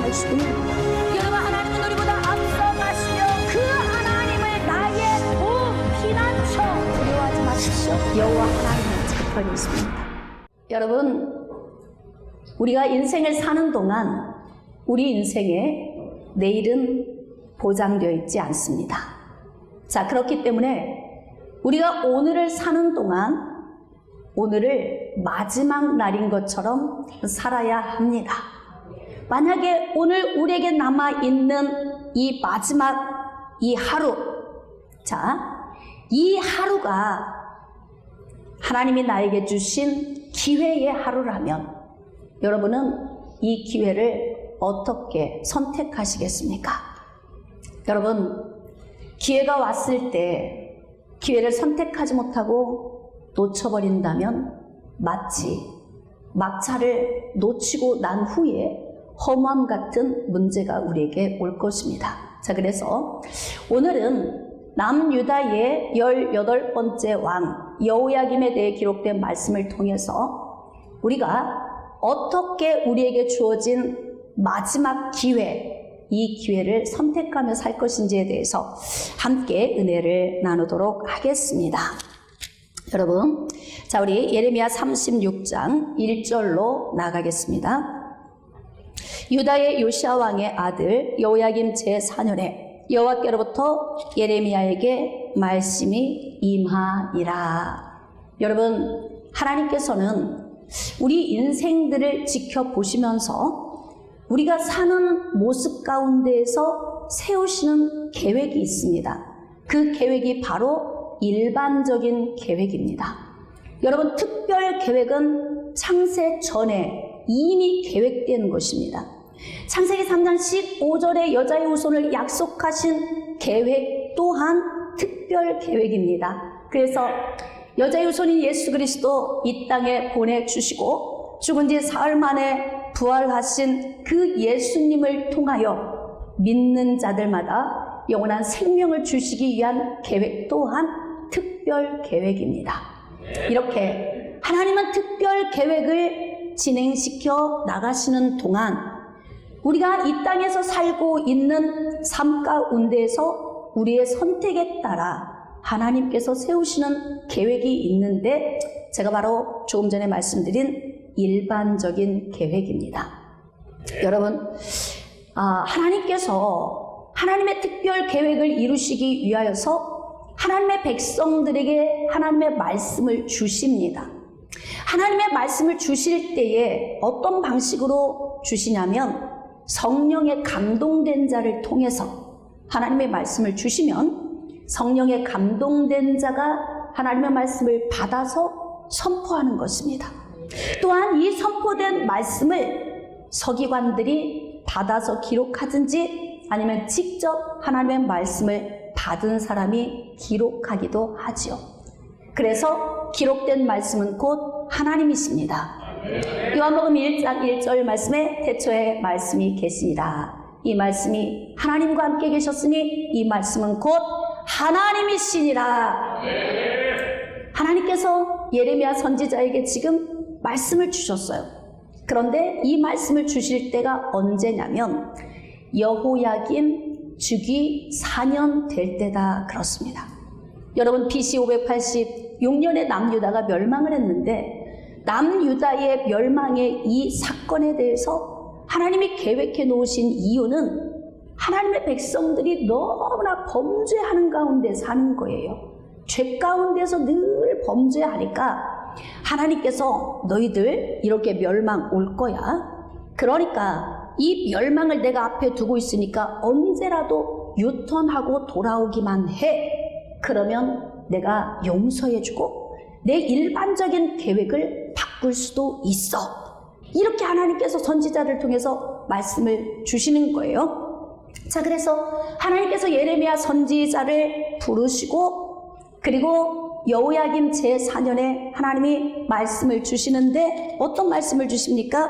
말씀입니다. 여러분, 하나님은 우리보다 앞서가시며 그 하나님을 나의 피난처 두려워하지 마십시오. 여호와 하나님은 제 편에 있습니다. 여러분, 우리가 인생을 사는 동안 우리 인생에 내일은 보장되어 있지 않습니다. 자, 그렇기 때문에 우리가 오늘을 사는 동안 오늘을 마지막 날인 것처럼 살아야 합니다. 만약에 오늘 우리에게 남아있는 이 마지막 이 하루, 자, 이 하루가 하나님이 나에게 주신 기회의 하루라면 여러분은 이 기회를 어떻게 선택하시겠습니까? 여러분, 기회가 왔을 때 기회를 선택하지 못하고 놓쳐버린다면 마치 막차를 놓치고 난 후에 허무함 같은 문제가 우리에게 올 것입니다. 자, 그래서 오늘은 남유다의 18번째 왕 여호야김에 대해 기록된 말씀을 통해서 우리가 어떻게 우리에게 주어진 마지막 기회, 이 기회를 선택하며 살 것인지에 대해서 함께 은혜를 나누도록 하겠습니다. 여러분, 자, 우리 예레미야 36장 1절로 나가겠습니다. 유다의 요시야 왕의 아들 여호야김 제4년에 여호와께로부터 예레미야에게 말씀이 임하니라. 여러분, 하나님께서는 우리 인생들을 지켜보시면서 우리가 사는 모습 가운데에서 세우시는 계획이 있습니다. 그 계획이 바로 일반적인 계획입니다. 여러분, 특별 계획은 창세 전에 이미 계획된 것입니다. 창세기 3장 15절에 여자의 후손을 약속하신 계획 또한 특별 계획입니다. 그래서 여자의 후손인 예수 그리스도 이 땅에 보내주시고 죽은 지 사흘 만에 부활하신 그 예수님을 통하여 믿는 자들마다 영원한 생명을 주시기 위한 계획 또한 특별 계획입니다. 이렇게 하나님은 특별 계획을 진행시켜 나가시는 동안 우리가 이 땅에서 살고 있는 삶 가운데에서 우리의 선택에 따라 하나님께서 세우시는 계획이 있는데 제가 바로 조금 전에 말씀드린 일반적인 계획입니다. 여러분, 하나님께서 하나님의 특별 계획을 이루시기 위하여서 하나님의 백성들에게 하나님의 말씀을 주십니다. 하나님의 말씀을 주실 때에 어떤 방식으로 주시냐면 성령의 감동된 자를 통해서 하나님의 말씀을 주시면 성령의 감동된 자가 하나님의 말씀을 받아서 선포하는 것입니다. 또한 이 선포된 말씀을 서기관들이 받아서 기록하든지 아니면 직접 하나님의 말씀을 받은 사람이 기록하기도 하지요. 그래서 기록된 말씀은 곧 하나님이십니다. 요한복음 1장 1절 말씀에 태초에 말씀이 계시니라. 이 말씀이 하나님과 함께 계셨으니 이 말씀은 곧 하나님이시니라. 하나님께서 예레미야 선지자에게 지금 말씀을 주셨어요. 그런데 이 말씀을 주실 때가 언제냐면 여호야김 주기 4년 될 때다 그렇습니다. 여러분, BC 586년에 남유다가 멸망을 했는데 남유다의 멸망의 이 사건에 대해서 하나님이 계획해 놓으신 이유는 하나님의 백성들이 너무나 범죄하는 가운데 사는 거예요. 죄 가운데서 늘 범죄하니까 하나님께서 너희들 이렇게 멸망 올 거야. 그러니까 이 멸망을 내가 앞에 두고 있으니까 언제라도 유턴하고 돌아오기만 해. 그러면 내가 용서해주고 내 일반적인 계획을 바꿀 수도 있어. 이렇게 하나님께서 선지자를 통해서 말씀을 주시는 거예요. 자, 그래서 하나님께서 예레미야 선지자를 부르시고 그리고 여호야김 제4년에 하나님이 말씀을 주시는데 어떤 말씀을 주십니까?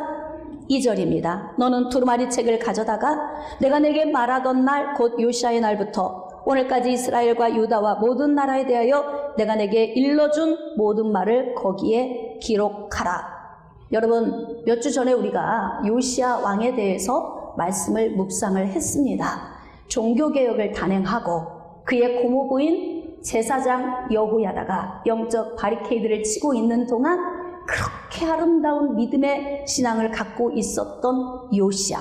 2절입니다. 너는 두루마리 책을 가져다가 내가 내게 말하던 날 곧 요시아의 날부터 오늘까지 이스라엘과 유다와 모든 나라에 대하여 내가 내게 일러준 모든 말을 거기에 기록하라. 여러분, 몇 주 전에 우리가 요시아 왕에 대해서 말씀을 묵상을 했습니다. 종교개혁을 단행하고 그의 고모부인 제사장 여호야다가 영적 바리케이드를 치고 있는 동안 그렇게 아름다운 믿음의 신앙을 갖고 있었던 요시야.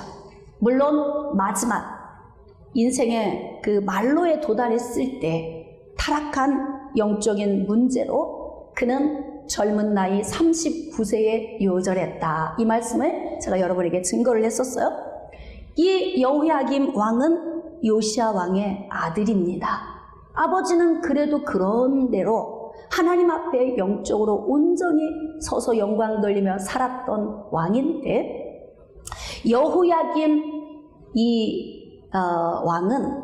물론 마지막 인생의 그 말로에 도달했을 때 타락한 영적인 문제로 그는 젊은 나이 39세에 요절했다. 이 말씀을 제가 여러분에게 증거를 했었어요. 이 여호야김 왕은 요시야 왕의 아들입니다. 아버지는 그래도 그런 대로 하나님 앞에 영적으로 온전히 서서 영광 돌리며 살았던 왕인데, 여호야김 이 왕은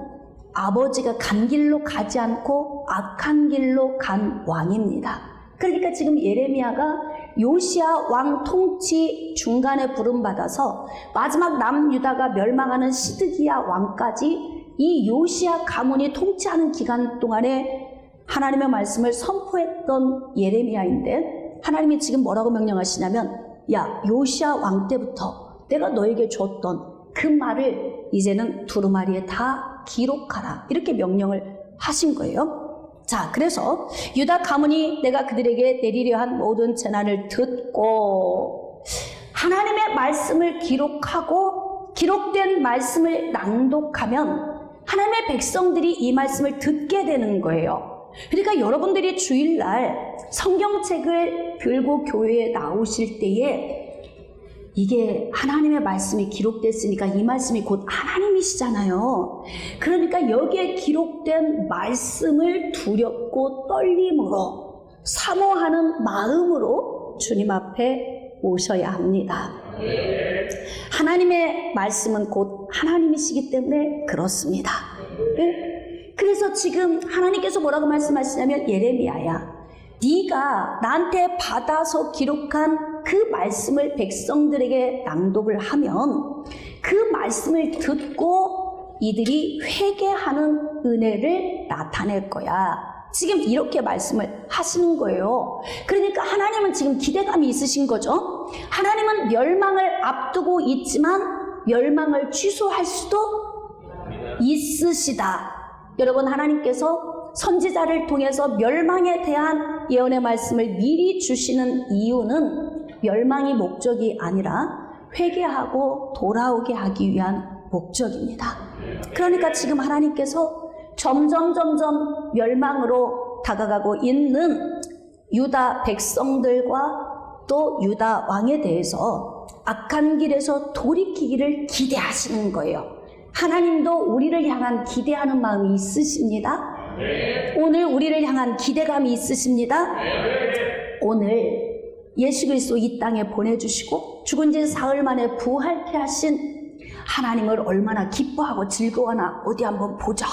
아버지가 간 길로 가지 않고 악한 길로 간 왕입니다. 그러니까 지금 예레미야가 요시야 왕 통치 중간에 부름받아서 마지막 남유다가 멸망하는 시드기야 왕까지 이 요시야 가문이 통치하는 기간 동안에 하나님의 말씀을 선포했던 예레미야인데, 하나님이 지금 뭐라고 명령하시냐면, 야, 요시야 왕 때부터 내가 너에게 줬던 그 말을 이제는 두루마리에 다 기록하라, 이렇게 명령을 하신 거예요. 자, 그래서 유다 가문이 내가 그들에게 내리려 한 모든 재난을 듣고 하나님의 말씀을 기록하고 기록된 말씀을 낭독하면 하나님의 백성들이 이 말씀을 듣게 되는 거예요. 그러니까 여러분들이 주일날 성경책을 들고 교회에 나오실 때에 이게 하나님의 말씀이 기록됐으니까 이 말씀이 곧 하나님이시잖아요. 그러니까 여기에 기록된 말씀을 두렵고 떨림으로 사모하는 마음으로 주님 앞에 오셔야 합니다. 하나님의 말씀은 곧 하나님이시기 때문에 그렇습니다. 그래서 지금 하나님께서 뭐라고 말씀하시냐면, 예레미야야, 네가 나한테 받아서 기록한 그 말씀을 백성들에게 낭독을 하면 그 말씀을 듣고 이들이 회개하는 은혜를 나타낼 거야. 지금 이렇게 말씀을 하시는 거예요. 그러니까 하나님은 지금 기대감이 있으신 거죠. 하나님은 멸망을 앞두고 있지만 멸망을 취소할 수도 있으시다. 여러분, 하나님께서 선지자를 통해서 멸망에 대한 예언의 말씀을 미리 주시는 이유는 멸망이 목적이 아니라 회개하고 돌아오게 하기 위한 목적입니다. 그러니까 지금 하나님께서 점점 멸망으로 다가가고 있는 유다 백성들과 또 유다 왕에 대해서 악한 길에서 돌이키기를 기대하시는 거예요. 하나님도 우리를 향한 기대하는 마음이 있으십니다. 오늘 우리를 향한 기대감이 있으십니다. 오늘 예수 그리스도 이 땅에 보내주시고 죽은 지 사흘 만에 부활케 하신 하나님을 얼마나 기뻐하고 즐거워하나 어디 한번 보자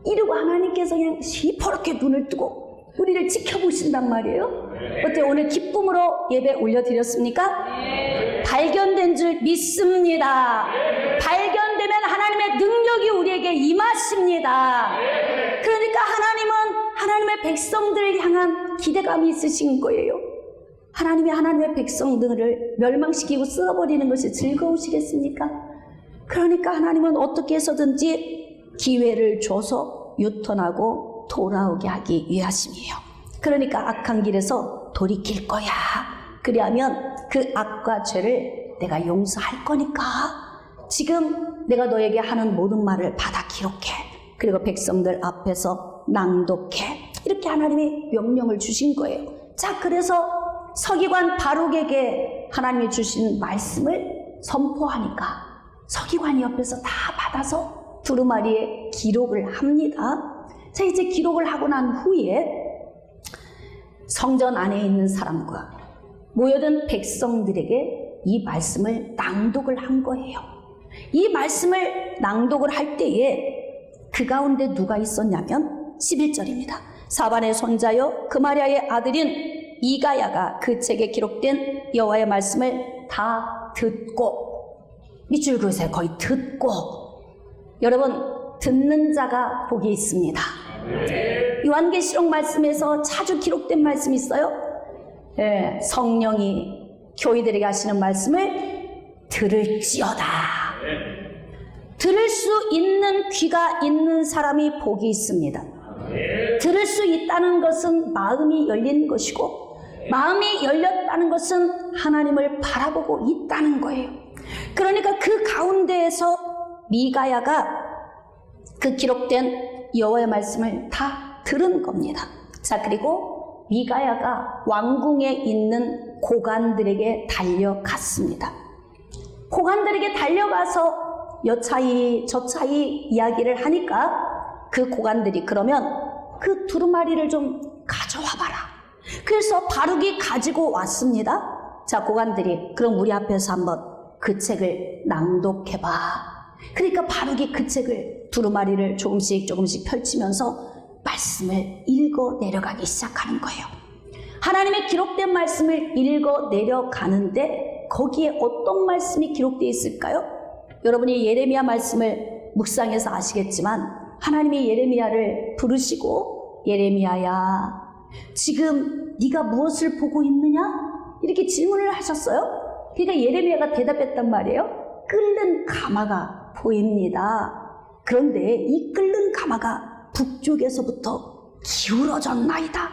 이러고 하나님께서 그냥 시퍼렇게 눈을 뜨고 우리를 지켜보신단 말이에요. 어때요? 오늘 기쁨으로 예배 올려드렸습니까? 발견된 줄 믿습니다. 발견되면 하나님의 능력이 우리에게 임하십니다. 그러니까 하나님은 하나님의 백성들을 향한 기대감이 있으신 거예요. 하나님이 하나님의 백성들을 멸망시키고 쓸어버리는 것이 즐거우시겠습니까? 그러니까 하나님은 어떻게 해서든지 기회를 줘서 유턴하고 돌아오게 하기 위하심이에요. 그러니까 악한 길에서 돌이킬 거야. 그리하면 그 악과 죄를 내가 용서할 거니까 지금 내가 너에게 하는 모든 말을 받아 기록해. 그리고 백성들 앞에서 낭독해. 이렇게 하나님이 명령을 주신 거예요. 자, 그래서 서기관 바룩에게 하나님이 주신 말씀을 선포하니까 서기관이 옆에서 다 받아서 두루마리에 기록을 합니다. 자, 이제 기록을 하고 난 후에 성전 안에 있는 사람과 모여든 백성들에게 이 말씀을 낭독을 한 거예요. 이 말씀을 낭독을 할 때에 그 가운데 누가 있었냐면 11절입니다. 사반의 손자여 그마랴의 아들인 이가야가 그 책에 기록된 여호와의 말씀을 다 듣고, 밑줄 그으세요. 거의 듣고. 여러분, 듣는 자가 복이 있습니다. 요한계시록 말씀에서 자주 기록된 말씀이 있어요. 성령이 교회들에게 하시는 말씀을 들을지어다. 들을 수 있는 귀가 있는 사람이 복이 있습니다. 들을 수 있다는 것은 마음이 열린 것이고, 마음이 열렸다는 것은 하나님을 바라보고 있다는 거예요. 그러니까 그 가운데에서 미가야가 그 기록된 여호와의 말씀을 다 들은 겁니다. 자, 그리고 미가야가 왕궁에 있는 고관들에게 달려갔습니다. 고관들에게 달려가서 여차히 저차히 이야기를 하니까 그 고관들이 그러면 그 두루마리를 좀 가져와 봐라. 그래서 바룩이 가지고 왔습니다. 자, 고관들이 그럼 우리 앞에서 한번 그 책을 낭독해봐. 그러니까 바룩이 그 책을 두루마리를 조금씩 펼치면서 말씀을 읽어 내려가기 시작하는 거예요. 하나님의 기록된 말씀을 읽어 내려가는데 거기에 어떤 말씀이 기록되어 있을까요? 여러분이 예레미야 말씀을 묵상해서 아시겠지만 하나님이 예레미야를 부르시고 예레미야야, 지금 네가 무엇을 보고 있느냐? 이렇게 질문을 하셨어요. 그러니까 예레미야가 대답했단 말이에요. 끓는 가마가 보입니다. 그런데 이 끓는 가마가 북쪽에서부터 기울어졌나이다.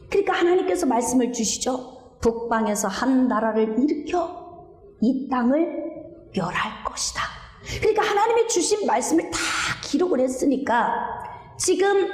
그러니까 하나님께서 말씀을 주시죠. 북방에서 한 나라를 일으켜 이 땅을 멸할 것이다. 그러니까 하나님이 주신 말씀을 다 기록을 했으니까 지금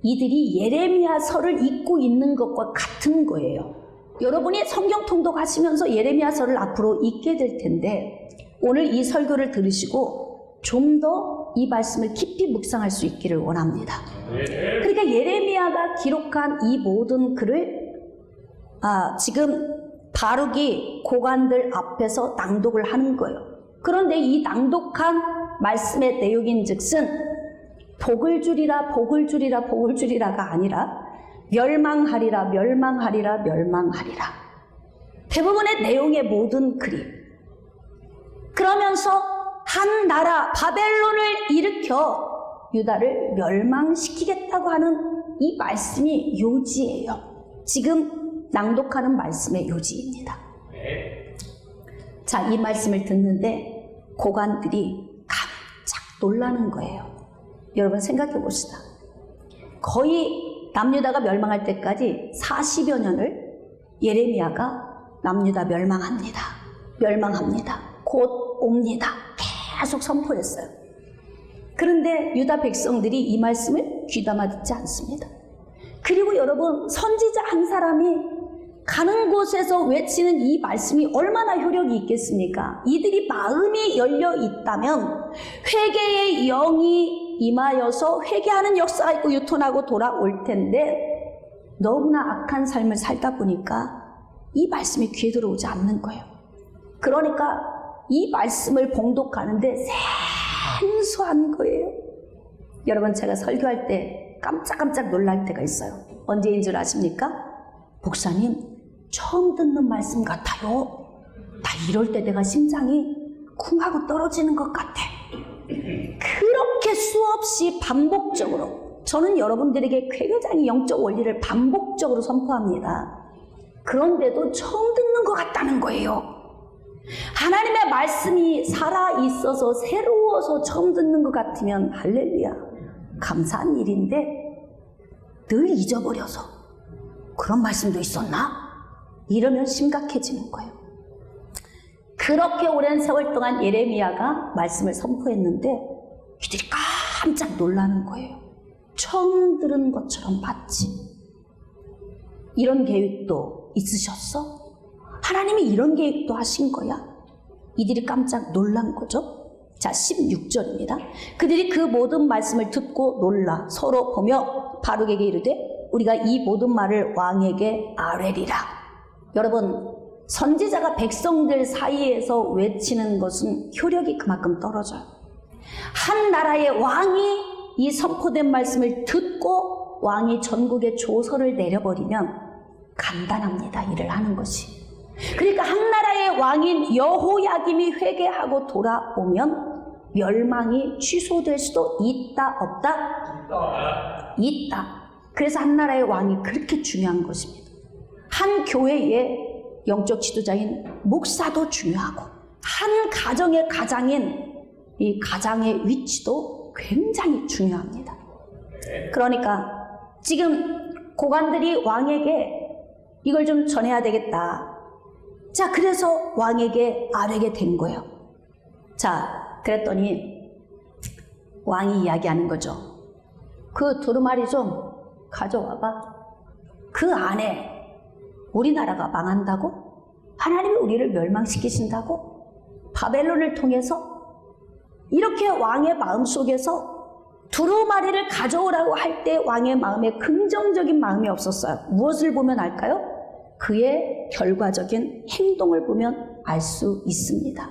이들이 예레미야서를 읽고 있는 것과 같은 거예요. 여러분이 성경 통독하시면서 예레미야서를 앞으로 읽게 될 텐데 오늘 이 설교를 들으시고 좀 더 이 말씀을 깊이 묵상할 수 있기를 원합니다. 그러니까 예레미야가 기록한 이 모든 글을 지금 바룩이 고관들 앞에서 낭독을 하는 거예요. 그런데 이 낭독한 말씀의 내용인즉슨 복을 주리라 복을 주리라 복을 주리라가 아니라 멸망하리라 멸망하리라 멸망하리라. 대부분의 내용의 모든 글이 그러면서 한 나라 바벨론을 일으켜 유다를 멸망시키겠다고 하는 이 말씀이 요지예요. 지금 낭독하는 말씀의 요지입니다. 자, 이 말씀을 듣는데 고관들이 깜짝 놀라는 거예요. 여러분 생각해 봅시다. 거의 남유다가 멸망할 때까지 40여 년을 예레미야가 남유다 멸망합니다. 멸망합니다. 곧 옵니다. 계속 선포했어요. 그런데 유다 백성들이 이 말씀을 귀담아 듣지 않습니다. 그리고 여러분, 선지자 한 사람이 가는 곳에서 외치는 이 말씀이 얼마나 효력이 있겠습니까? 이들이 마음이 열려 있다면 회개의 영이 임하여서 회개하는 역사가 있고 유턴하고 돌아올 텐데 너무나 악한 삶을 살다 보니까 이 말씀이 귀에 들어오지 않는 거예요. 그러니까 이 말씀을 봉독하는데 생소한 거예요. 여러분, 제가 설교할 때 깜짝깜짝 놀랄 때가 있어요. 언제인 줄 아십니까? 목사님, 처음 듣는 말씀 같아요. 나 이럴 때 내가 심장이 쿵 하고 떨어지는 것 같아. 그렇게 수없이 반복적으로 저는 여러분들에게 쾌교장의 영적 원리를 반복적으로 선포합니다. 그런데도 처음 듣는 것 같다는 거예요. 하나님의 말씀이 살아있어서 새로워서 처음 듣는 것 같으면 할렐루야, 감사한 일인데 늘 잊어버려서 그런 말씀도 있었나? 이러면 심각해지는 거예요. 그렇게 오랜 세월 동안 예레미야가 말씀을 선포했는데 이들이 깜짝 놀라는 거예요. 처음 들은 것처럼 마치. 이런 계획도 있으셨어? 하나님이 이런 계획도 하신 거야? 이들이 깜짝 놀란 거죠. 자, 16절입니다. 그들이 그 모든 말씀을 듣고 놀라 서로 보며 바룩에게 이르되 우리가 이 모든 말을 왕에게 아뢰리라. 여러분, 선지자가 백성들 사이에서 외치는 것은 효력이 그만큼 떨어져요. 한 나라의 왕이 이 선포된 말씀을 듣고 왕이 전국에 조서를 내려버리면 간단합니다, 일을 하는 것이. 그러니까 한 나라의 왕인 여호야김이 회개하고 돌아오면 멸망이 취소될 수도 있다, 없다? 있다. 그래서 한 나라의 왕이 그렇게 중요한 것입니다. 한 교회의 영적 지도자인 목사도 중요하고 한 가정의 가장인 이 가장의 위치도 굉장히 중요합니다. 그러니까 지금 고관들이 왕에게 이걸 좀 전해야 되겠다. 자, 그래서 왕에게 아뢰게 된 거예요. 자, 그랬더니 왕이 이야기하는 거죠. 그 두루마리 좀 가져와봐. 그 안에 우리나라가 망한다고? 하나님이 우리를 멸망시키신다고? 바벨론을 통해서? 이렇게 왕의 마음속에서 두루마리를 가져오라고 할 때 왕의 마음에 긍정적인 마음이 없었어요. 무엇을 보면 알까요? 그의 결과적인 행동을 보면 알 수 있습니다.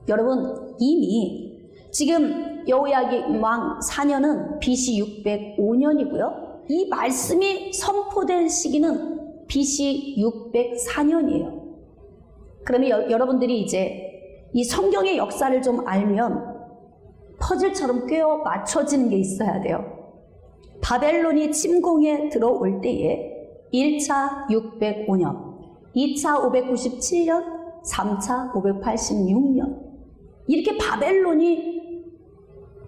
여러분, 이미 지금 여호야김 왕 4년은 BC 605년이고요. 이 말씀이 선포된 시기는 BC 604년이에요. 그러면 여러분들이 이제 이 성경의 역사를 좀 알면 퍼즐처럼 꿰어 맞춰지는 게 있어야 돼요. 바벨론이 침공에 들어올 때에 1차 605년, 2차 597년, 3차 586년 이렇게 바벨론이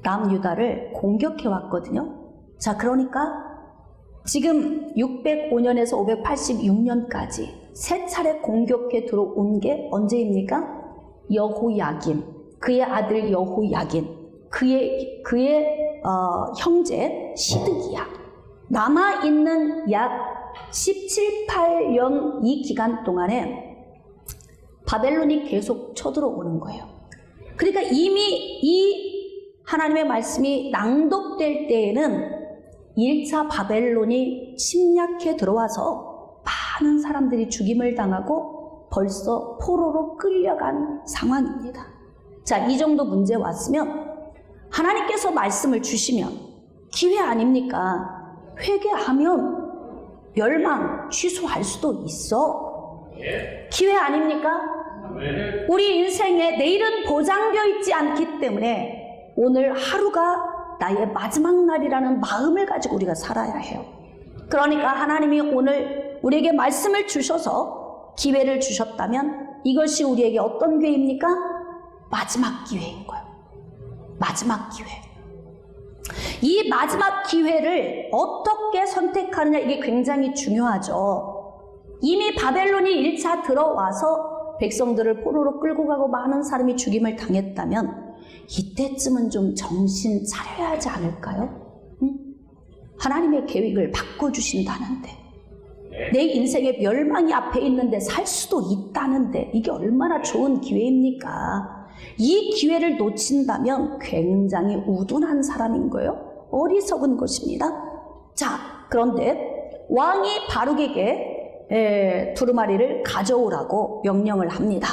남유다를 공격해 왔거든요. 자, 그러니까 지금 605년에서 586년까지 세 차례 공격해 들어온 게 언제입니까? 여호야김, 그의 아들 여호야김, 그의 형제 시드기야. 남아있는 약 17, 18년 이 기간 동안에 바벨론이 계속 쳐들어오는 거예요. 그러니까 이미 이 하나님의 말씀이 낭독될 때에는 1차 바벨론이 침략해 들어와서 많은 사람들이 죽임을 당하고 벌써 포로로 끌려간 상황입니다. 자, 이 정도 문제 왔으면 하나님께서 말씀을 주시면 기회 아닙니까? 회개하면 멸망 취소할 수도 있어. 기회 아닙니까? 우리 인생에 내일은 보장되어 있지 않기 때문에 오늘 하루가 나의 마지막 날이라는 마음을 가지고 우리가 살아야 해요. 그러니까 하나님이 오늘 우리에게 말씀을 주셔서 기회를 주셨다면 이것이 우리에게 어떤 기회입니까? 마지막 기회인 거예요. 마지막 기회. 이 마지막 기회를 어떻게 선택하느냐, 이게 굉장히 중요하죠. 이미 바벨론이 1차 들어와서 백성들을 포로로 끌고 가고 많은 사람이 죽임을 당했다면 이때쯤은 좀 정신 차려야 하지 않을까요? 응? 하나님의 계획을 바꿔주신다는데, 내 인생의 멸망이 앞에 있는데 살 수도 있다는데 이게 얼마나 좋은 기회입니까? 이 기회를 놓친다면 굉장히 우둔한 사람인 거예요. 어리석은 것입니다. 자, 그런데 왕이 바룩에게 두루마리를 가져오라고 명령을 합니다.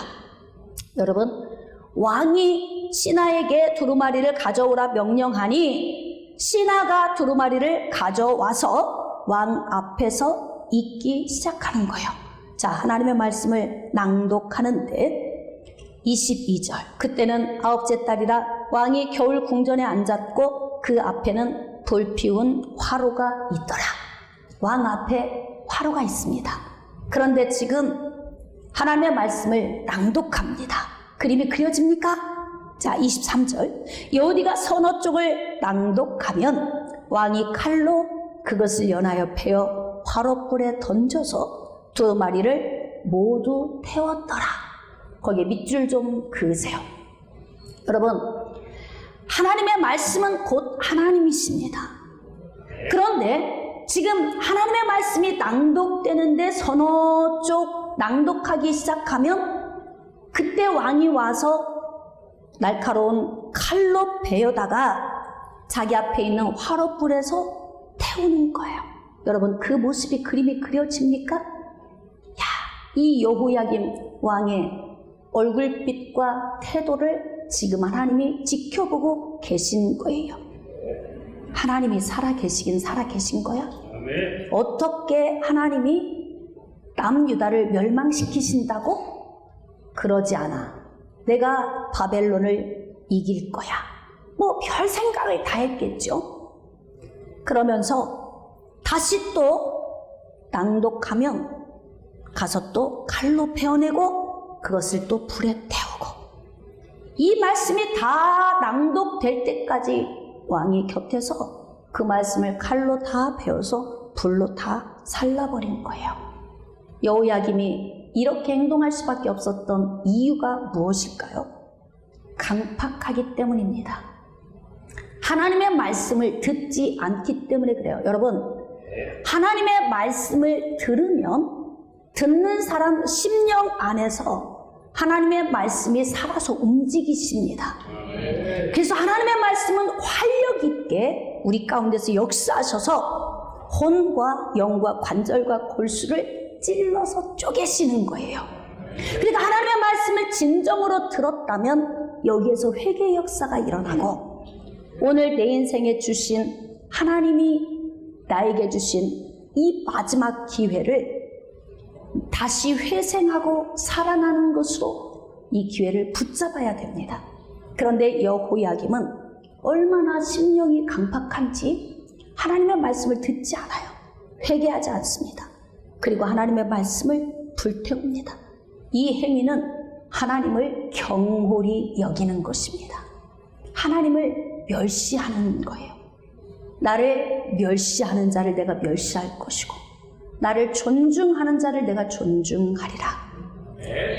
여러분, 왕이 신하에게 두루마리를 가져오라 명령하니 신하가 두루마리를 가져와서 왕 앞에서 읽기 시작하는 거예요. 자, 하나님의 말씀을 낭독하는데 22절, 그때는 9째 달이라 왕이 겨울 궁전에 앉았고 그 앞에는 불 피운 화로가 있더라. 왕 앞에 화로가 있습니다. 그런데 지금 하나님의 말씀을 낭독합니다. 그림이 그려집니까? 자, 23절, 여호디가 서너 쪽을 낭독하면 왕이 칼로 그것을 연하여 베어 화롯불에 던져서 두루마리를 모두 태웠더라. 거기에 밑줄 좀 그으세요. 여러분, 하나님의 말씀은 곧 하나님이십니다. 그런데 지금 하나님의 말씀이 낭독되는데 서너 쪽 낭독하기 시작하면 그때 왕이 와서 날카로운 칼로 베어다가 자기 앞에 있는 화롯불에서 태우는 거예요. 여러분, 그 모습이 그림이 그려집니까? 야, 이 여호야김 왕의 얼굴빛과 태도를 지금 하나님이 지켜보고 계신 거예요. 하나님이 살아계시긴 살아계신 거야? 어떻게 하나님이 남유다를 멸망시키신다고? 그러지 않아. 내가 바벨론을 이길 거야. 뭐 별 생각을 다 했겠죠. 그러면서 다시 또 낭독하면 가서 또 칼로 베어내고 그것을 또 불에 태우고 이 말씀이 다 낭독될 때까지 왕이 곁에서 그 말씀을 칼로 다 베어서 불로 다 살라버린 거예요. 여호야김이 이렇게 행동할 수밖에 없었던 이유가 무엇일까요? 강팍하기 때문입니다. 하나님의 말씀을 듣지 않기 때문에 그래요. 여러분, 하나님의 말씀을 들으면 듣는 사람 심령 안에서 하나님의 말씀이 살아서 움직이십니다. 그래서 하나님의 말씀은 활력 있게 우리 가운데서 역사하셔서 혼과 영과 관절과 골수를 찔러서 쪼개시는 거예요. 그러니까 하나님의 말씀을 진정으로 들었다면 여기에서 회개의 역사가 일어나고, 오늘 내 인생에 주신, 하나님이 나에게 주신 이 마지막 기회를 다시 회생하고 살아나는 것으로 이 기회를 붙잡아야 됩니다. 그런데 여호야김은 얼마나 심령이 강팍한지 하나님의 말씀을 듣지 않아요. 회개하지 않습니다. 그리고 하나님의 말씀을 불태웁니다. 이 행위는 하나님을 경홀히 여기는 것입니다. 하나님을 멸시하는 거예요. 나를 멸시하는 자를 내가 멸시할 것이고, 나를 존중하는 자를 내가 존중하리라.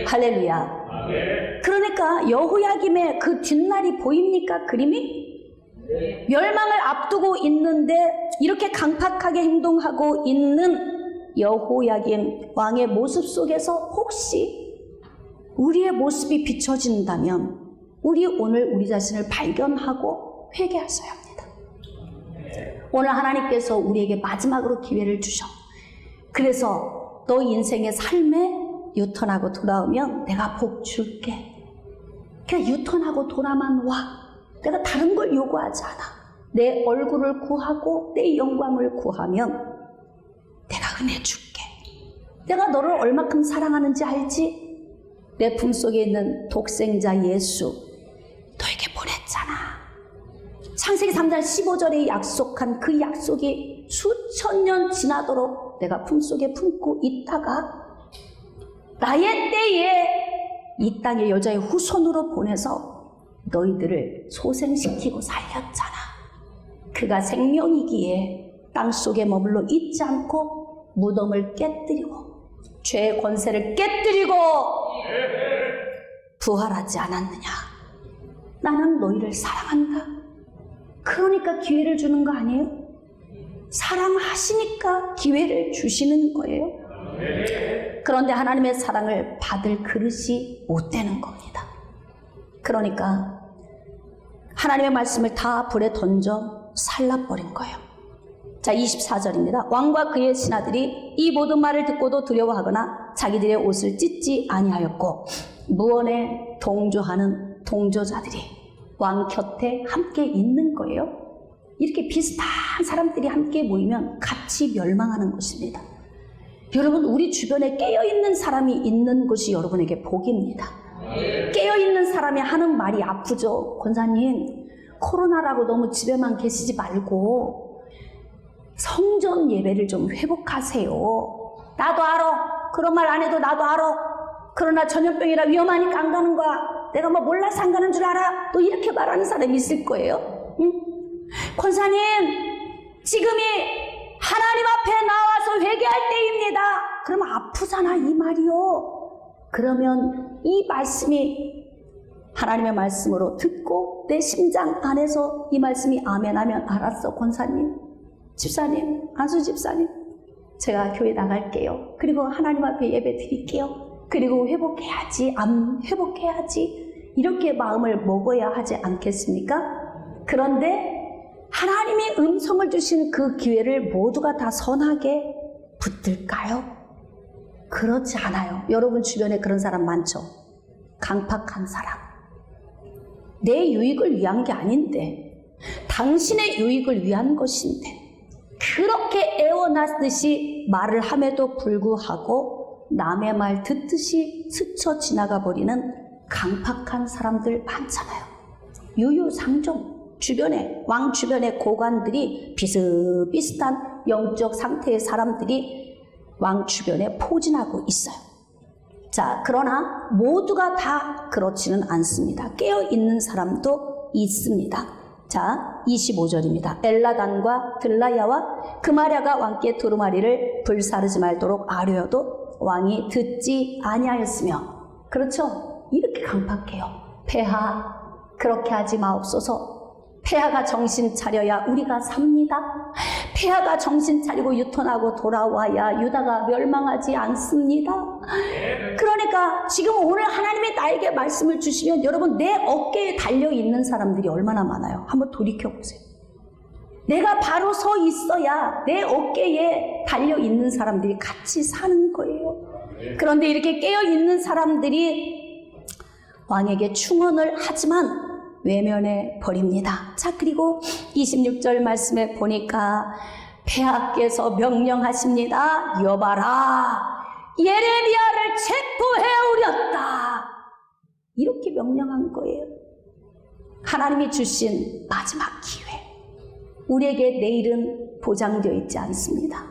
할렐루야. 그러니까 여호야김의 그 뒷날이 보입니까? 그림이? 멸망을 앞두고 있는데 이렇게 강팍하게 행동하고 있는 여호야김 왕의 모습 속에서 혹시 우리의 모습이 비춰진다면 우리 오늘 우리 자신을 발견하고 회개하셔야 합니다. 오늘 하나님께서 우리에게 마지막으로 기회를 주셔. 그래서 너 인생의 삶에 유턴하고 돌아오면 내가 복 줄게. 그냥 유턴하고 돌아만 와. 내가 다른 걸 요구하지 않아. 내 얼굴을 구하고 내 영광을 구하면 내가 은혜 줄게. 내가 너를 얼마큼 사랑하는지 알지? 내 품속에 있는 독생자 예수 너에게 보냈잖아. 창세기 3장 15절에 약속한 그 약속이 수천 년 지나도록 내가 품속에 품고 있다가 나의 때에 이 땅의 여자의 후손으로 보내서 너희들을 소생시키고 살렸잖아. 그가 생명이기에 땅속에 머물러 있지 않고 무덤을 깨뜨리고 죄의 권세를 깨뜨리고 부활하지 않았느냐. 나는 너희를 사랑한다. 그러니까 기회를 주는 거 아니에요? 사랑하시니까 기회를 주시는 거예요. 그런데 하나님의 사랑을 받을 그릇이 못 되는 겁니다. 그러니까 하나님의 말씀을 다 불에 던져 살라버린 거예요. 자, 24절입니다. 왕과 그의 신하들이 이 모든 말을 듣고도 두려워하거나 자기들의 옷을 찢지 아니하였고, 무언에 동조하는 동조자들이 왕 곁에 함께 있는 거예요. 이렇게 비슷한 사람들이 함께 모이면 같이 멸망하는 것입니다. 여러분, 우리 주변에 깨어있는 사람이 있는 것이 여러분에게 복입니다. 깨어있는 사람이 하는 말이 아프죠. 권사님, 코로나라고 너무 집에만 계시지 말고 성전 예배를 좀 회복하세요. 나도 알아. 그런 말 안 해도 나도 알아. 그러나 전염병이라 위험하니까 안 가는 거야. 내가 뭐 몰라서 안 가는 줄 알아. 또 이렇게 말하는 사람이 있을 거예요. 응? 권사님, 지금이 하나님 앞에 나와서 회개할 때입니다. 그러면 아프잖아, 이 말이요. 그러면 이 말씀이 하나님의 말씀으로 듣고 내 심장 안에서 이 말씀이 아멘하면, 알았어 권사님, 집사님, 안수 집사님, 제가 교회 나갈게요. 그리고 하나님 앞에 예배 드릴게요. 그리고 회복해야지, 회복해야지, 이렇게 마음을 먹어야 하지 않겠습니까? 그런데 하나님이 음성을 주신 그 기회를 모두가 다 선하게 붙들까요? 그렇지 않아요. 여러분 주변에 그런 사람 많죠? 강팍한 사람. 내 유익을 위한 게 아닌데, 당신의 유익을 위한 것인데, 그렇게 애원하듯이 말을 함에도 불구하고 남의 말 듣듯이 스쳐 지나가 버리는 강팍한 사람들 많잖아요. 유유상종. 주변에, 왕 주변의 고관들이 비슷비슷한 영적 상태의 사람들이 왕 주변에 포진하고 있어요. 자, 그러나 모두가 다 그렇지는 않습니다. 깨어있는 사람도 있습니다. 자, 25절입니다. 엘라단과 들라야와 그마랴가 왕께 두루마리를 불사르지 말도록 아뢰어도 왕이 듣지 아니하였으며. 그렇죠? 이렇게 강팍해요. 폐하, 그렇게 하지 마옵소서. 폐하가 정신 차려야 우리가 삽니다. 폐하가 정신 차리고 유턴하고 돌아와야 유다가 멸망하지 않습니다. 그러니까 지금 오늘 하나님이 나에게 말씀을 주시면 여러분, 내 어깨에 달려있는 사람들이 얼마나 많아요. 한번 돌이켜보세요. 내가 바로 서 있어야 내 어깨에 달려있는 사람들이 같이 사는 거예요. 그런데 이렇게 깨어있는 사람들이 왕에게 충언을 하지만 외면해 버립니다. 자, 그리고 26절 말씀에 보니까 폐하께서 명령하십니다. 여봐라, 예레미야를 체포해오렸다. 이렇게 명령한 거예요. 하나님이 주신 마지막 기회. 우리에게 내일은 보장되어 있지 않습니다.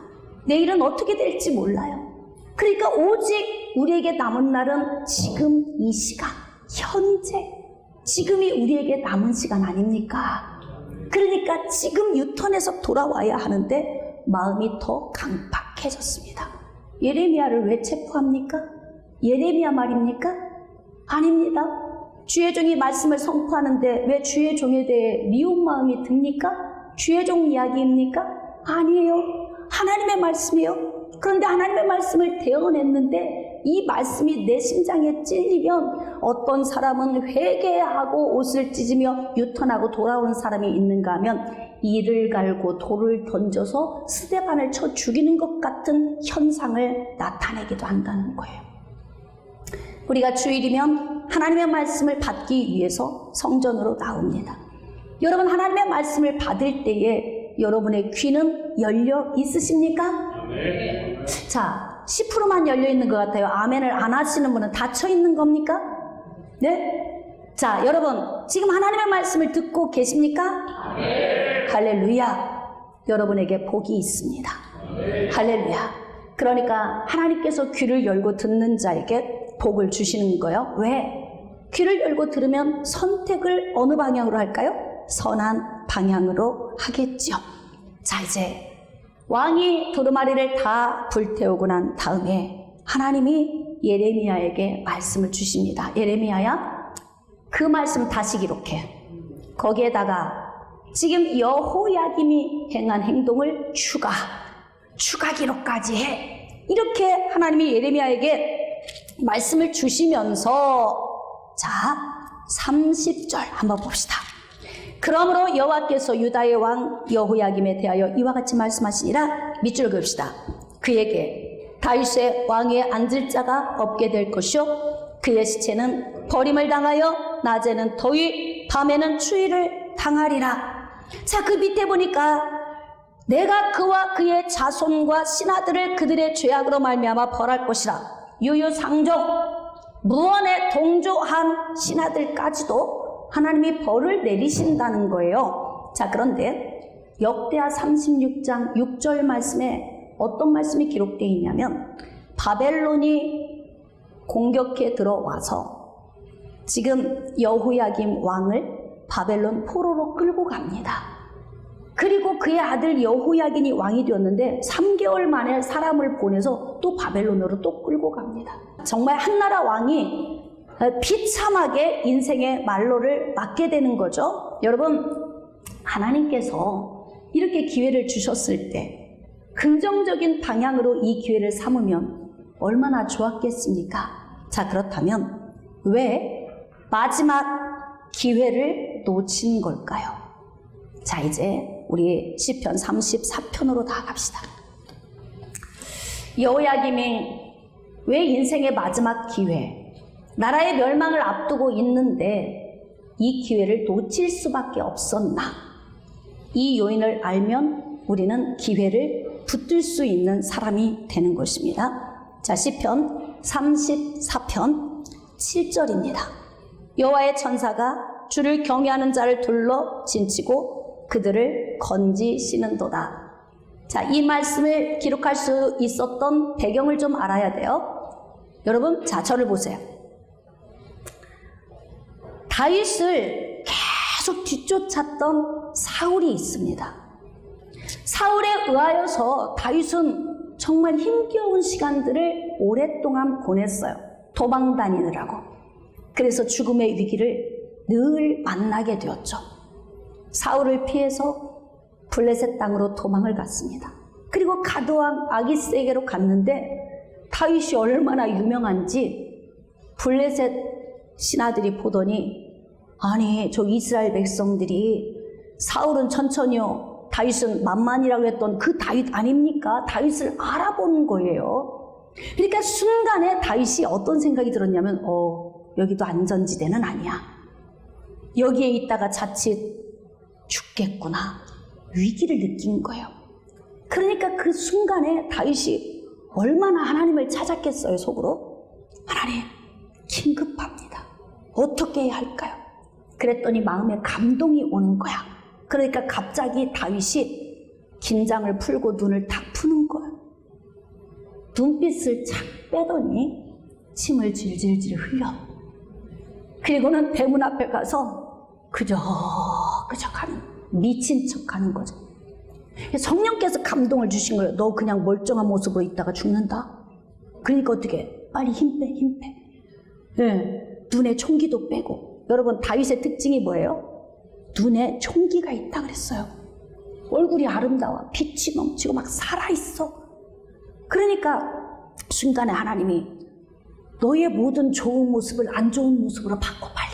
내일은 어떻게 될지 몰라요. 그러니까 오직 우리에게 남은 날은 지금 이 시간, 현재, 지금이 우리에게 남은 시간 아닙니까? 그러니까 지금 유턴해서 돌아와야 하는데 마음이 더 강팍해졌습니다. 예레미야를 왜 체포합니까? 예레미야 말입니까? 아닙니다. 주의 종이 말씀을 선포하는데 왜 주의 종에 대해 미운 마음이 듭니까? 주의 종 이야기입니까? 아니에요. 하나님의 말씀이에요. 그런데 하나님의 말씀을 대언했는데 이 말씀이 내 심장에 찔리면 어떤 사람은 회개하고 옷을 찢으며 유턴하고 돌아온 사람이 있는가 하면 이를 갈고 돌을 던져서 스데반을 쳐 죽이는 것 같은 현상을 나타내기도 한다는 거예요. 우리가 주일이면 하나님의 말씀을 받기 위해서 성전으로 나옵니다. 여러분, 하나님의 말씀을 받을 때에 여러분의 귀는 열려 있으십니까? 네. 자, 10%만 열려 있는 것 같아요. 아멘을 안 하시는 분은 닫혀 있는 겁니까? 네? 자, 여러분, 지금 하나님의 말씀을 듣고 계십니까? 네. 할렐루야. 여러분에게 복이 있습니다. 네. 할렐루야. 그러니까 하나님께서 귀를 열고 듣는 자에게 복을 주시는 거예요. 왜? 귀를 열고 들으면 선택을 어느 방향으로 할까요? 선한 방향으로 하겠죠. 자, 이제 왕이 두루마리를 다 불태우고 난 다음에 하나님이 예레미야에게 말씀을 주십니다. 예레미야야, 그 말씀 다시 기록해. 거기에다가 지금 여호야김이 행한 행동을 추가 기록까지 해. 이렇게 하나님이 예레미야에게 말씀을 주시면서, 자, 30절 한번 봅시다. 그러므로 여호와께서 유다의 왕 여호야김에 대하여 이와 같이 말씀하시니라. 밑줄 그읍시다. 그에게 다윗의 왕위에 앉을 자가 없게 될 것이요, 그의 시체는 버림을 당하여 낮에는 더위 밤에는 추위를 당하리라. 자, 그 밑에 보니까 내가 그와 그의 자손과 신하들을 그들의 죄악으로 말미암아 벌할 것이라. 유유상종, 무언에 동조한 신하들까지도 하나님이 벌을 내리신다는 거예요. 자, 그런데 역대하 36장 6절 말씀에 어떤 말씀이 기록되어 있냐면 바벨론이 공격해 들어와서 지금 여호야김 왕을 바벨론 포로로 끌고 갑니다. 그리고 그의 아들 여호야긴이 왕이 되었는데 3개월 만에 사람을 보내서 또 바벨론으로 또 끌고 갑니다. 정말 한나라 왕이 비참하게 인생의 말로를 맞게 되는 거죠. 여러분, 하나님께서 이렇게 기회를 주셨을 때 긍정적인 방향으로 이 기회를 삼으면 얼마나 좋았겠습니까? 자, 그렇다면 왜 마지막 기회를 놓친 걸까요? 자, 이제 우리 시편 34편으로 나아갑시다. 여호야김이 왜 인생의 마지막 기회, 나라의 멸망을 앞두고 있는데 이 기회를 놓칠 수밖에 없었나? 이 요인을 알면 우리는 기회를 붙들 수 있는 사람이 되는 것입니다. 자, 시편 34편 7절입니다. 여호와의 천사가 주를 경외하는 자를 둘러 진치고 그들을 건지시는도다. 자, 이 말씀을 기록할 수 있었던 배경을 좀 알아야 돼요. 여러분, 자, 저를 보세요. 다윗을 계속 뒤쫓았던 사울이 있습니다. 사울에 의하여서 다윗은 정말 힘겨운 시간들을 오랫동안 보냈어요. 도망 다니느라고. 그래서 죽음의 위기를 늘 만나게 되었죠. 사울을 피해서 블레셋 땅으로 도망을 갔습니다. 그리고 가드왕 아기스에게로 갔는데 다윗이 얼마나 유명한지 블레셋 신하들이 보더니, 아니 저 이스라엘 백성들이 사울은 천천히요, 다윗은 만만이라고 했던 그 다윗 아닙니까? 다윗을 알아보는 거예요. 그러니까 순간에 다윗이 어떤 생각이 들었냐면, 여기도 안전지대는 아니야. 여기에 있다가 자칫 죽겠구나. 위기를 느낀 거예요. 그러니까 그 순간에 다윗이 얼마나 하나님을 찾았겠어요, 속으로. 하나님, 긴급합니다. 어떻게 해야 할까요? 그랬더니 마음에 감동이 오는 거야. 그러니까 갑자기 다윗이 긴장을 풀고 눈을 탁 푸는 거야. 눈빛을 착 빼더니 침을 질질질 흘려. 그리고는 대문 앞에 가서 그저 가는, 미친 척 하는 거죠. 성령께서 감동을 주신 거예요. 너 그냥 멀쩡한 모습으로 있다가 죽는다. 그러니까 어떻게? 빨리 힘 빼. 네, 눈에 총기도 빼고. 여러분, 다윗의 특징이 뭐예요? 눈에 총기가 있다 그랬어요. 얼굴이 아름다워. 빛이 넘치고 막 살아있어. 그러니까 순간에 하나님이 너의 모든 좋은 모습을 안 좋은 모습으로 바꿔, 빨리.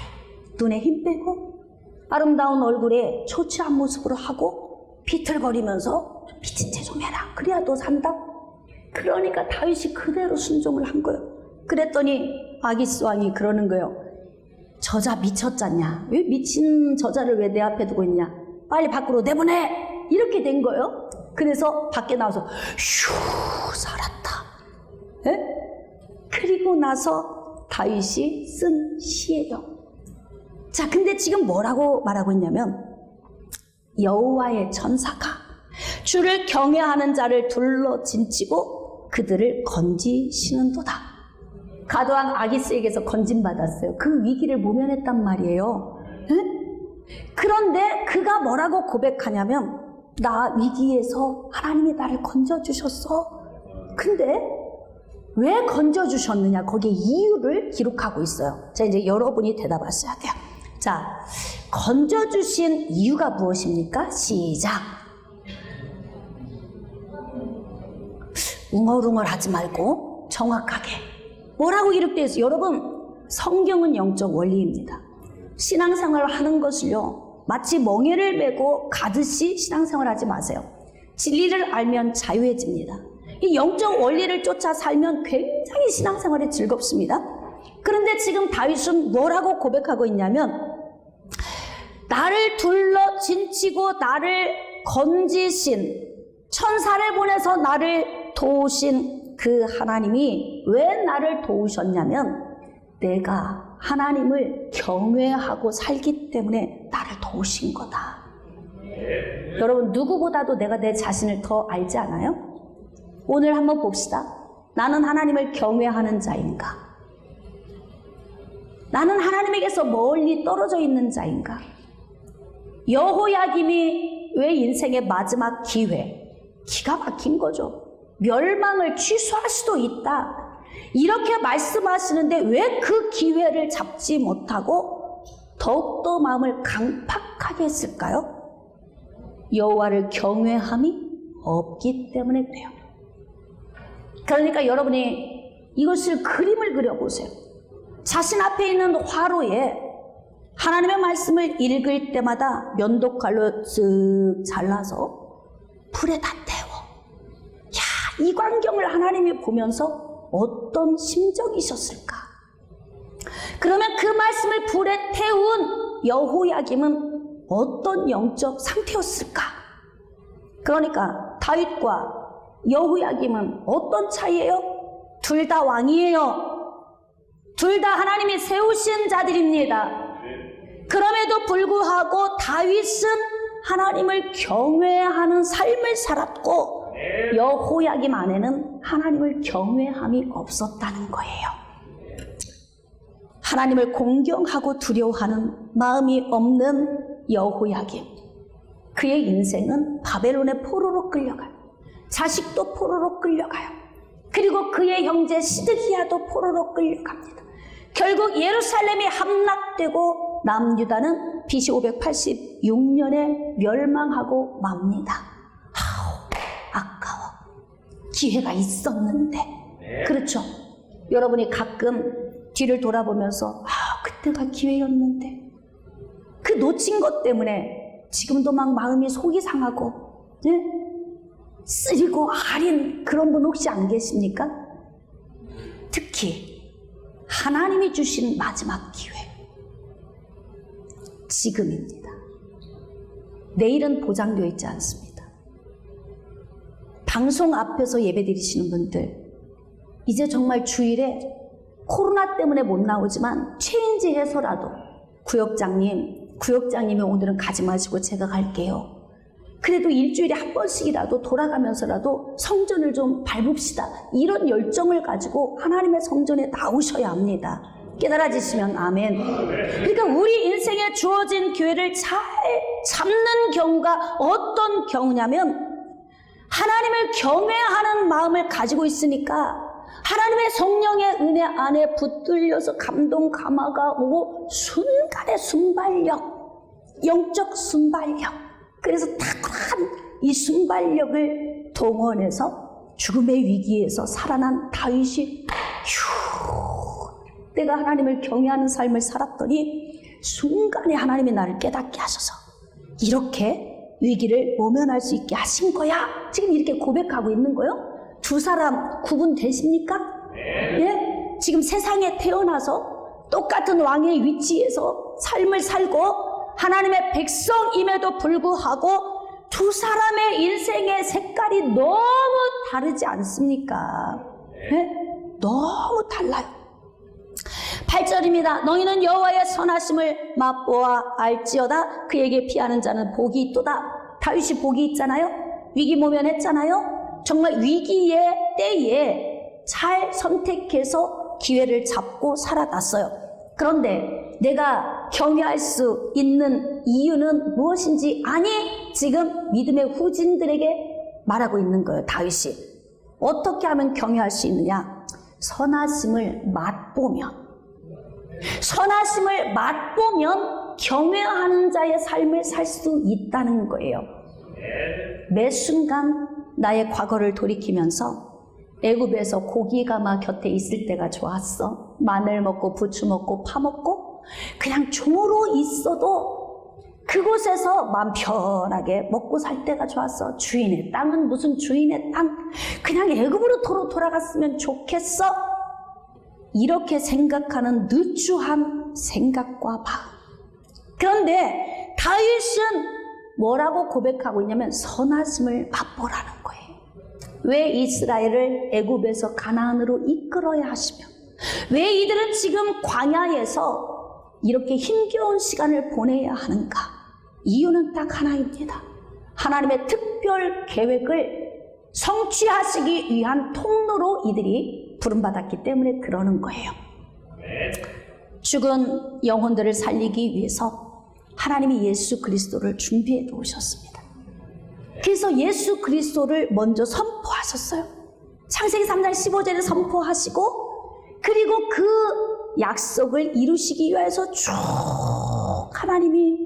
눈에 힘 빼고 아름다운 얼굴에 초췌한 모습으로 하고 비틀거리면서 미친 체 좀 해라. 그래야 너 산다. 그러니까 다윗이 그대로 순종을 한 거예요. 그랬더니 아기스 왕이 그러는 거예요. 저자 미쳤잖냐? 왜 미친 저자를 왜 내 앞에 두고 있냐? 빨리 밖으로 내보내! 이렇게 된 거예요. 그래서 밖에 나와서 휴, 살았다. 에? 그리고 나서 다윗이 쓴 시예요. 자, 근데 지금 뭐라고 말하고 있냐면, 여호와의 천사가 주를 경외하는 자를 둘러 진치고 그들을 건지시는도다. 가드왕 아기스에게서 건진받았어요. 그 위기를 모면했단 말이에요. 에? 그런데 그가 뭐라고 고백하냐면, 나 위기에서 하나님이 나를 건져주셨어. 근데 왜 건져주셨느냐, 거기에 이유를 기록하고 있어요. 자, 이제 여러분이 대답하셔야 돼요. 자, 건져주신 이유가 무엇입니까? 시작. 웅얼웅얼 하지 말고 정확하게. 뭐라고 기록되어 있어요? 여러분, 성경은 영적 원리입니다. 신앙생활을 하는 것을요, 마치 멍에를 메고 가듯이 신앙생활 하지 마세요. 진리를 알면 자유해집니다. 이 영적 원리를 쫓아 살면 굉장히 신앙생활이 즐겁습니다. 그런데 지금 다윗은 뭐라고 고백하고 있냐면, 나를 둘러 진치고 나를 건지신, 천사를 보내서 나를 도우신 그 하나님이 왜 나를 도우셨냐면, 내가 하나님을 경외하고 살기 때문에 나를 도우신 거다. 여러분, 누구보다도 내가 내 자신을 더 알지 않아요? 오늘 한번 봅시다. 나는 하나님을 경외하는 자인가? 나는 하나님에게서 멀리 떨어져 있는 자인가? 여호야김이 왜 인생의 마지막 기회, 기가 막힌 거죠. 멸망을 취소할 수도 있다, 이렇게 말씀하시는데 왜 그 기회를 잡지 못하고 더욱더 마음을 강팍하게 했을까요? 여호와를 경외함이 없기 때문에 그래요. 그러니까 여러분이 이것을 그림을 그려보세요. 자신 앞에 있는 화로에 하나님의 말씀을 읽을 때마다 면도칼로 쓱 잘라서 불에다 태워. 야, 이 광경을 하나님이 보면서 어떤 심정이셨을까? 그러면 그 말씀을 불에 태운 여호야김은 어떤 영적 상태였을까? 그러니까 다윗과 여호야김은 어떤 차이예요? 둘 다 왕이에요. 둘 다 하나님이 세우신 자들입니다. 그럼에도 불구하고 다윗은 하나님을 경외하는 삶을 살았고, 여호야김 안에는 하나님을 경외함이 없었다는 거예요. 하나님을 공경하고 두려워하는 마음이 없는 여호야김, 그의 인생은 바벨론의 포로로 끌려가요. 자식도 포로로 끌려가요. 그리고 그의 형제 시드기야도 포로로 끌려갑니다. 결국 예루살렘이 함락되고 남유다는 BC 586년에 멸망하고 맙니다. 아까워. 기회가 있었는데. 그렇죠? 여러분이 가끔 뒤를 돌아보면서 그때가 기회였는데, 그 놓친 것 때문에 지금도 막 마음이 속이 상하고 쓰리고 아린 그런 분 혹시 안 계십니까? 특히 하나님이 주신 마지막 기회, 지금입니다. 내일은 보장되어 있지 않습니다. 방송 앞에서 예배드리시는 분들, 이제 정말 주일에 코로나 때문에 못 나오지만 체인지해서라도 구역장님이 오늘은 가지 마시고 제가 갈게요. 그래도 일주일에 한 번씩이라도 돌아가면서라도 성전을 좀 밟읍시다. 이런 열정을 가지고 하나님의 성전에 나오셔야 합니다. 깨달아지시면 아멘. 그러니까 우리 인생에 주어진 기회를 잘 잡는 경우가 어떤 경우냐면, 하나님을 경외하는 마음을 가지고 있으니까 하나님의 성령의 은혜 안에 붙들려서 감동 감화가 오고 순간의 순발력, 영적 순발력, 그래서 탁월한 이 순발력을 동원해서 죽음의 위기에서 살아난 다윗이 내가 하나님을 경외하는 삶을 살았더니 순간에 하나님이 나를 깨닫게 하셔서 이렇게 위기를 모면할 수 있게 하신 거야. 지금 이렇게 고백하고 있는 거예요. 두 사람 구분되십니까? 예? 지금 세상에 태어나서 똑같은 왕의 위치에서 삶을 살고 하나님의 백성임에도 불구하고 두 사람의 인생의 색깔이 너무 다르지 않습니까? 예? 너무 달라요. 8절입니다. 너희는 여호와의 선하심을 맛보아 알지어다. 그에게 피하는 자는 복이 있도다. 다윗이 복이 있잖아요. 위기 모면했잖아요. 정말 위기의 때에 잘 선택해서 기회를 잡고 살아났어요. 그런데 내가 경외할 수 있는 이유는 무엇인지 아니, 지금 믿음의 후진들에게 말하고 있는 거예요. 다윗이 어떻게 하면 경외할 수 있느냐? 선하심을 맛보면, 선하심을 맛보면 경외하는 자의 삶을 살 수 있다는 거예요. 매 순간 나의 과거를 돌이키면서 애굽에서 고기가 막 곁에 있을 때가 좋았어. 마늘 먹고 부추 먹고 파 먹고 그냥 종으로 있어도 그곳에서 마음 편하게 먹고 살 때가 좋았어. 주인의 땅은 무슨 주인의 땅, 그냥 애굽으로 돌아갔으면 좋겠어. 이렇게 생각하는 느추한 생각과 마음. 그런데 다윗은 뭐라고 고백하고 있냐면 선하심을 맛보라는 거예요. 왜 이스라엘을 애굽에서 가나안으로 이끌어야 하시며, 왜 이들은 지금 광야에서 이렇게 힘겨운 시간을 보내야 하는가? 이유는 딱 하나입니다. 하나님의 특별 계획을 성취하시기 위한 통로로 이들이 부름받았기 때문에 그러는 거예요. 죽은 영혼들을 살리기 위해서 하나님이 예수 그리스도를 준비해 놓으셨습니다. 그래서 예수 그리스도를 먼저 선포하셨어요. 창세기 3장 15절에 선포하시고, 그리고 그 약속을 이루시기 위해서 쭉 하나님이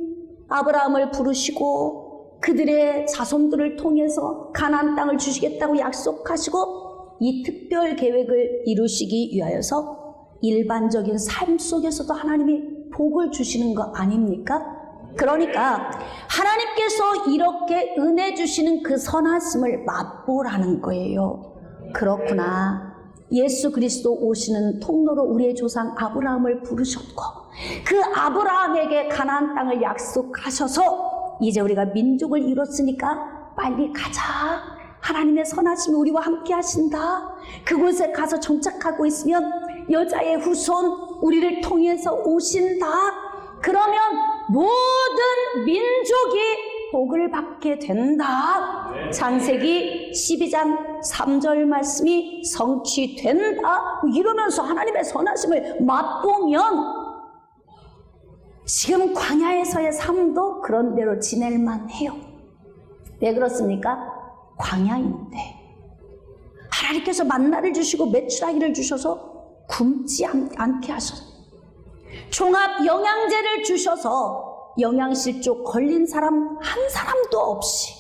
아브라함을 부르시고 그들의 자손들을 통해서 가나안 땅을 주시겠다고 약속하시고, 이 특별 계획을 이루시기 위하여서 일반적인 삶 속에서도 하나님이 복을 주시는 거 아닙니까? 그러니까 하나님께서 이렇게 은혜 주시는 그 선하심을 맛보라는 거예요. 그렇구나. 예수 그리스도 오시는 통로로 우리의 조상 아브라함을 부르셨고, 그 아브라함에게 가나안 땅을 약속하셔서 이제 우리가 민족을 이뤘으니까 빨리 가자. 하나님의 선하심이 우리와 함께 하신다. 그곳에 가서 정착하고 있으면 여자의 후손 우리를 통해서 오신다. 그러면 모든 민족이 복을 받게 된다. 창세기 12장 3절 말씀이 성취된다. 이러면서 하나님의 선하심을 맛보면 지금 광야에서의 삶도 그런 대로 지낼만 해요. 왜 그렇습니까? 광야인데 하나님께서 만나를 주시고 메추라기를 주셔서 굶지 않게 하셔서 종합 영양제를 주셔서 영양실조 걸린 사람 한 사람도 없이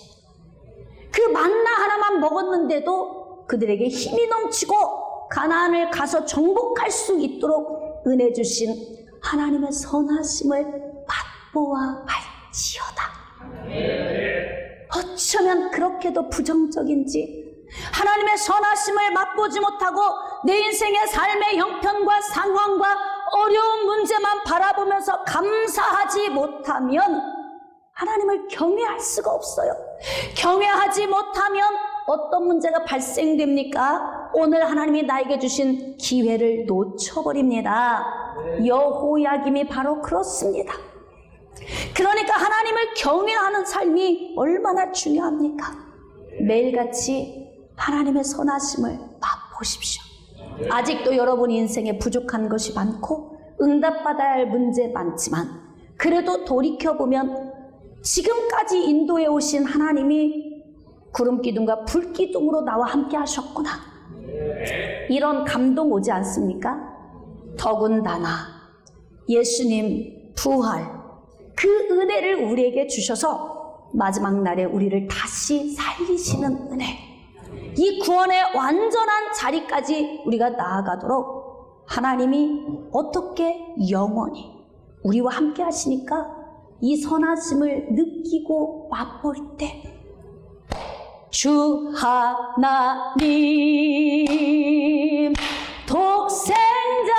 그 만나 하나만 먹었는데도 그들에게 힘이 넘치고 가나안을 가서 정복할 수 있도록 은혜 주신 하나님의 선하심을 맛보아 알지어다. 어쩌면 그렇게도 부정적인지 하나님의 선하심을 맛보지 못하고 내 인생의 삶의 형편과 상황과 어려운 문제만 바라보면서 감사하지 못하면 하나님을 경외할 수가 없어요. 경외하지 못하면 어떤 문제가 발생됩니까? 오늘 하나님이 나에게 주신 기회를 놓쳐버립니다. 여호야김이 바로 그렇습니다. 그러니까 하나님을 경외하는 삶이 얼마나 중요합니까? 매일같이 하나님의 선하심을 맛보십시오. 아직도 여러분 인생에 부족한 것이 많고 응답받아야 할 문제 많지만 그래도 돌이켜보면 지금까지 인도해 오신 하나님이 구름기둥과 불기둥으로 나와 함께 하셨구나. 이런 감동 오지 않습니까? 더군다나 예수님 부활 그 은혜를 우리에게 주셔서 마지막 날에 우리를 다시 살리시는 은혜, 이 구원의 완전한 자리까지 우리가 나아가도록 하나님이 어떻게 영원히 우리와 함께 하시니까 이 선하심을 느끼고 맛볼 때 주 하나님 독생자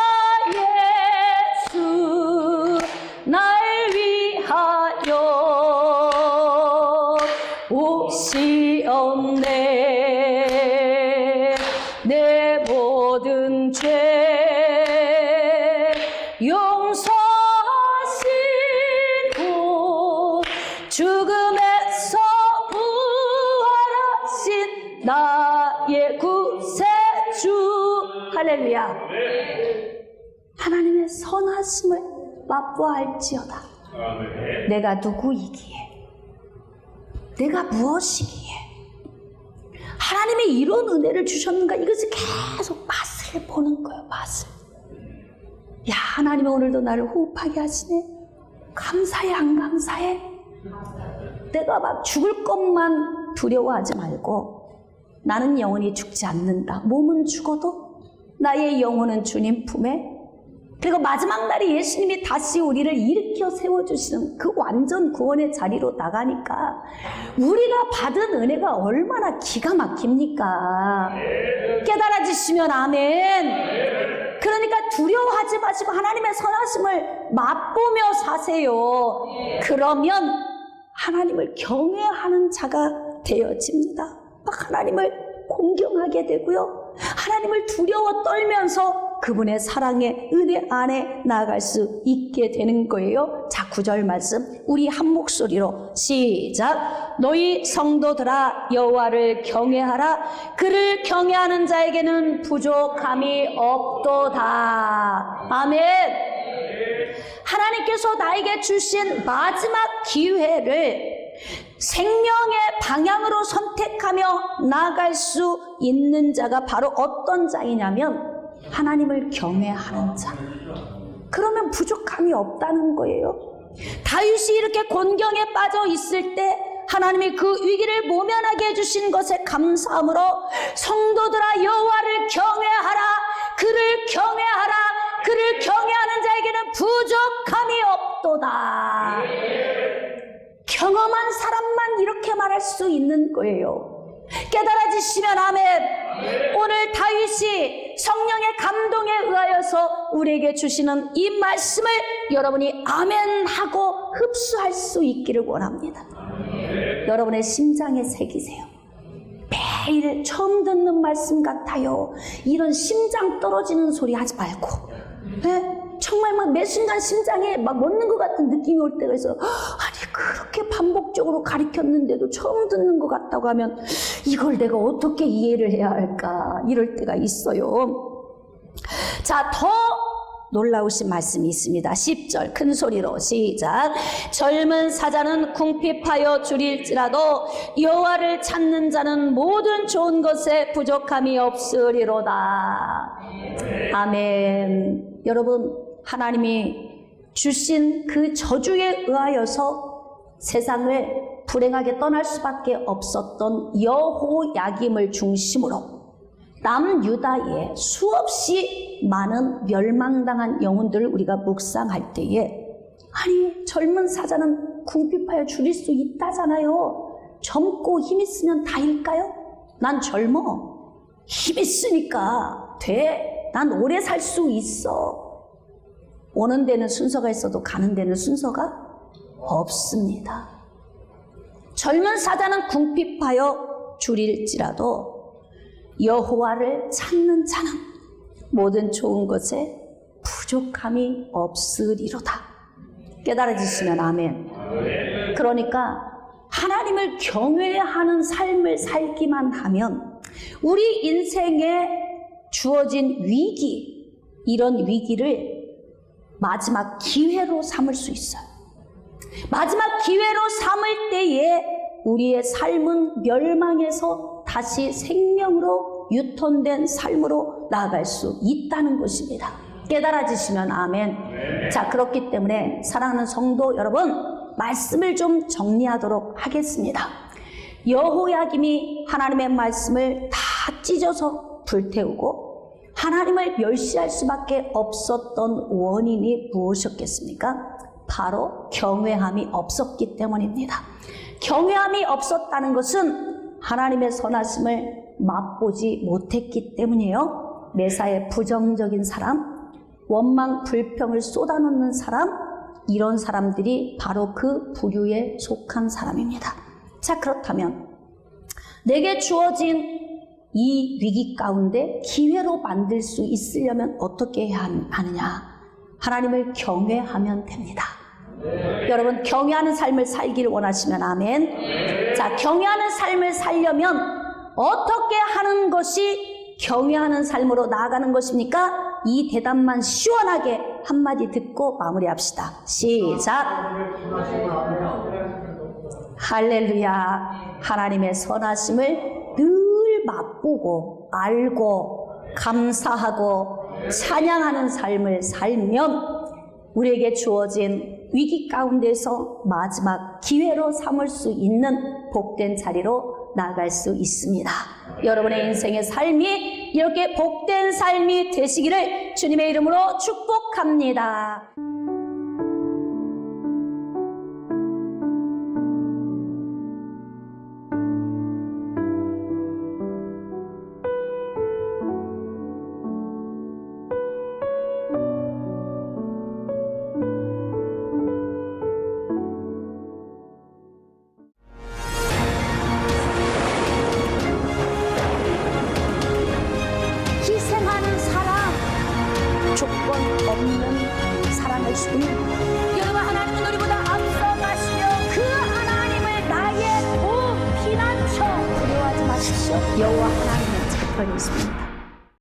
예수 날 위하여 오시었네. 내 모든 죄 용서하시고 죽음에서 부활하신 나의 구세주. 할렐루야. 하나님의 선하심을 맛보아 알지어다. 내가 누구이기에, 내가 무엇이기에 하나님이 이런 은혜를 주셨는가, 이것을 계속 맛을 보는 거예요. 맛을. 야, 하나님이 오늘도 나를 호흡하게 하시네. 감사해 안 감사해? 내가 막 죽을 것만 두려워하지 말고 나는 영원히 죽지 않는다. 몸은 죽어도 나의 영혼은 주님 품에, 그리고 마지막 날에 예수님이 다시 우리를 일으켜 세워주시는 그 완전 구원의 자리로 나가니까 우리가 받은 은혜가 얼마나 기가 막힙니까? 깨달아지시면 아멘. 그러니까 두려워하지 마시고 하나님의 선하심을 맛보며 사세요. 그러면 하나님을 경외하는 자가 되어집니다. 하나님을 공경하게 되고요, 하나님을 두려워 떨면서 그분의 사랑의 은혜 안에 나아갈 수 있게 되는 거예요. 자, 9절 말씀 우리 한 목소리로 시작. 너희 성도들아 여호와를 경외하라. 그를 경외하는 자에게는 부족함이 없도다. 아멘. 하나님께서 나에게 주신 마지막 기회를 생명의 방향으로 선택하며 나아갈 수 있는 자가 바로 어떤 자이냐면 하나님을 경외하는 자. 그러면 부족함이 없다는 거예요. 다윗이 이렇게 곤경에 빠져 있을 때 하나님이 그 위기를 모면하게 해주신 것에 감사함으로 성도들아 여호와를 경외하라. 그를 경외하라. 그를 경외하는 자에게는 부족함이 없도다. 경험한 사람만 이렇게 말할 수 있는 거예요. 깨달아지시면 아멘. 오늘 다윗이 성령의 감동에 의하여서 우리에게 주시는 이 말씀을 여러분이 아멘 하고 흡수할 수 있기를 원합니다. 여러분의 심장에 새기세요. 매일 처음 듣는 말씀 같아요. 이런 심장 떨어지는 소리 하지 말고, 네? 정말 막 매 순간 심장에 막 멎는 것 같은 느낌이 올 때가 있어요. 아니, 그렇게 반복적으로 가르쳤는데도 처음 듣는 것 같다고 하면 이걸 내가 어떻게 이해를 해야 할까, 이럴 때가 있어요. 자, 더 놀라우신 말씀이 있습니다. 10절 큰 소리로 시작. 젊은 사자는 궁핍하여 줄일지라도 여호와를 찾는 자는 모든 좋은 것에 부족함이 없으리로다. 아멘. 여러분, 하나님이 주신 그 저주에 의하여서 세상을 불행하게 떠날 수밖에 없었던 여호야김을 중심으로 남유다에 수없이 많은 멸망당한 영혼들을 우리가 묵상할 때에, 아니 젊은 사자는 궁핍하여 줄일 수 있다잖아요. 젊고 힘 있으면 다일까요? 난 젊어, 힘 있으니까 돼, 난 오래 살 수 있어. 오는 데는 순서가 있어도 가는 데는 순서가 없습니다. 젊은 사자는 궁핍하여 줄일지라도 여호와를 찾는 자는 모든 좋은 것에 부족함이 없으리로다. 깨달아지시면 아멘. 그러니까 하나님을 경외하는 삶을 살기만 하면 우리 인생에 주어진 위기, 이런 위기를 마지막 기회로 삼을 수 있어요. 마지막 기회로 삼을 때에 우리의 삶은 멸망에서 다시 생명으로 유턴된 삶으로 나아갈 수 있다는 것입니다. 깨달아지시면 아멘. 자, 그렇기 때문에 사랑하는 성도 여러분, 말씀을 좀 정리하도록 하겠습니다. 여호야김이 하나님의 말씀을 다 찢어서 불태우고 하나님을 멸시할 수밖에 없었던 원인이 무엇이었겠습니까? 바로 경외함이 없었기 때문입니다. 경외함이 없었다는 것은 하나님의 선하심을 맛보지 못했기 때문이에요. 매사에 부정적인 사람, 원망 불평을 쏟아놓는 사람, 이런 사람들이 바로 그 부류에 속한 사람입니다. 자, 그렇다면 내게 주어진 이 위기 가운데 기회로 만들 수 있으려면 어떻게 해야 하느냐? 하나님을 경외하면 됩니다. 여러분, 경외하는 삶을 살기를 원하시면 아멘. 자, 경외하는 삶을 살려면 어떻게 하는 것이 경외하는 삶으로 나아가는 것입니까? 이 대답만 시원하게 한마디 듣고 마무리합시다. 시작. 할렐루야. 하나님의 선하심을 늘 맛보고 알고 감사하고 찬양하는 삶을 살면 우리에게 주어진 위기 가운데서 마지막 기회로 삼을 수 있는 복된 자리로 나아갈 수 있습니다. 여러분의 인생의 삶이 이렇게 복된 삶이 되시기를 주님의 이름으로 축복합니다. 없는 사랑을 주는 여러분, 하나님은 우리보다 앞서가시며 그 하나님을 나의 구 피난처 두려워하지 마십시오. 여호와 하나님은 찾고 있습니다.